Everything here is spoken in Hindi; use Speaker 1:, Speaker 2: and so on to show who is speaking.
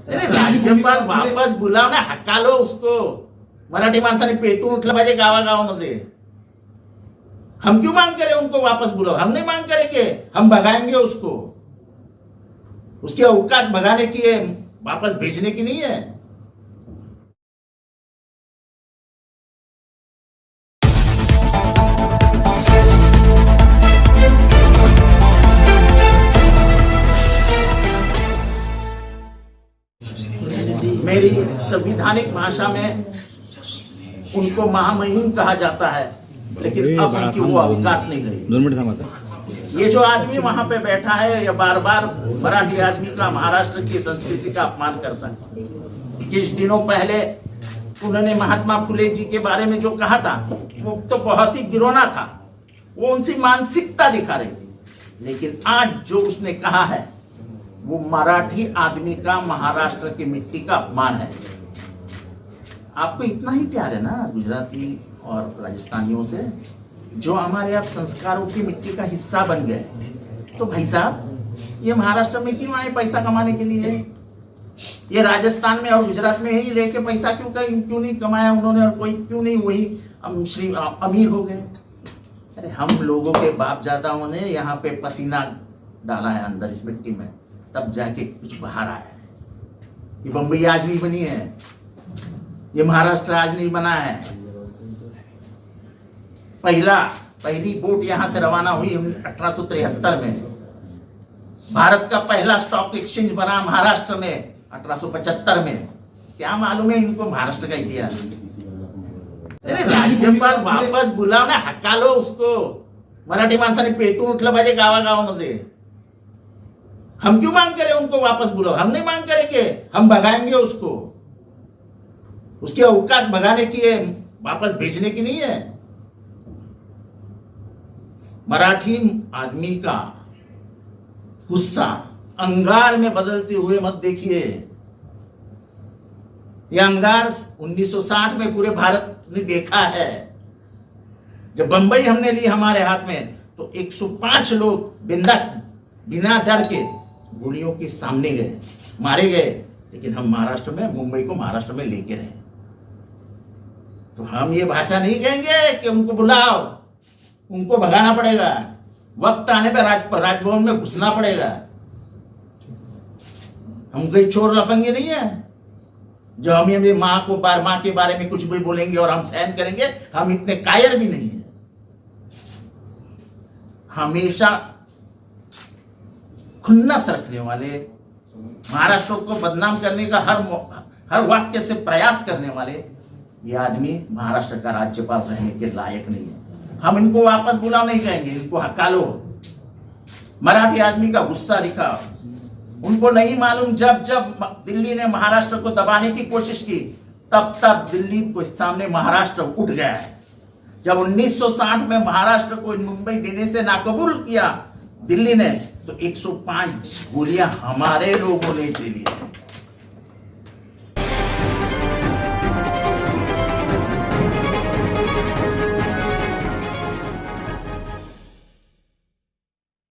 Speaker 1: राज्यपाल वापस बुलाव ना, हकालो उसको. मराठी माणसाने पेटून उठलं पाहिजे गावागावामध्ये. हम क्यों मांग करें उनको वापस बुलाओ? हम नहीं मांग करेंगे, हम भगाएंगे उसको. उसकी औकात भगाने की है, वापस भेजने की नहीं है. मेरी संविधानिक भाषा में उनको महामहिम कहा जाता है, लेकिन अब उनकी वो औकात नहीं रही.
Speaker 2: 2 मिनट थांबा.
Speaker 1: ये जो आदमी वहां पे बैठा है, ये बार बार मराठी आदमी का, महाराष्ट्र की संस्कृति का अपमान करता है. कुछ दिनों पहले उन्होंने महात्मा फुले जी के बारे में जो कहा था, वो तो बहुत ही गिरोना था. वो उनकी मानसिकता दिखा रही थी. लेकिन आज जो उसने कहा है, वो मराठी आदमी का, महाराष्ट्र की मिट्टी का अपमान है. आपको इतना ही प्यार है ना गुजराती और राजस्थानियों से, जो हमारे आप संस्कारों की मिट्टी का हिस्सा बन गए. तो भाई साहब, ये महाराष्ट्र में क्यों आए पैसा कमाने के लिए? ये राजस्थान में और गुजरात में ही लेके पैसा क्यों नहीं कमाया उन्होंने, और कोई क्यों नहीं वही अमीर हो गए? अरे हम लोगों के बाप दादाओं ने यहाँ पे पसीना डाला है अंदर इस मिट्टी में, तब जाके कुछ बाहर आया है. ये बंबई आज नहीं बनी है, ये महाराष्ट्र आज नहीं बना है. पहली बोट यहां से रवाना हुई 1873 में. भारत का पहला स्टॉक एक्सचेंज बना महाराष्ट्र में 1875 में. क्या मालूम है इनको महाराष्ट्र का इतिहास? अरे राज्यपाल वापस बुलाव ना, हकालो उसको. मराठी माणसाने पेटून उठलं पाहिजे गावागावामध्ये. हम क्यों मांग करें उनको वापस बुलाओ? हम नहीं मांग करेंगे, हम भगाएंगे उसको. उसकी औकात भगाने की है, वापस भेजने की नहीं है. मराठी आदमी का गुस्सा अंगार में बदलते हुए मत देखिए. यह अंगार 1960 में पूरे भारत ने देखा है. जब बंबई हमने ली हमारे हाथ में, तो 105 लोग बिना डर के गोलियों के सामने गए, मारे गए. लेकिन हम महाराष्ट्र में, मुंबई को महाराष्ट्र में लेके रहे. तो हम ये भाषा नहीं कहेंगे कि उनको बुलाओ, उनको भगाना पड़ेगा. वक्त आने पर राजभवन में घुसना पड़ेगा. हम कोई चोर लफंगे नहीं है जो हम ये माँ के बारे में कुछ भी बोलेंगे और हम सहन करेंगे. हम इतने कायर भी नहीं है. हमेशा खुन्नस रखने वाले, महाराष्ट्र को बदनाम करने का हर वाक्य से प्रयास करने वाले ये आदमी महाराष्ट्र का राज्यपाल रहने के लायक नहीं है. हम इनको वापस बुलाओ नहीं कहेंगे, इनको हकालो. मराठी आदमी का गुस्सा दिखाओ. उनको नहीं मालूम, जब दिल्ली ने महाराष्ट्र को दबाने की कोशिश की, तब दिल्ली के सामने महाराष्ट्र उठ गया है. जब 1960 में महाराष्ट्र को मुंबई देने से नाकबूल किया दिल्ली ने, तो 105 गोलियां हमारे लोगों ने झेली है.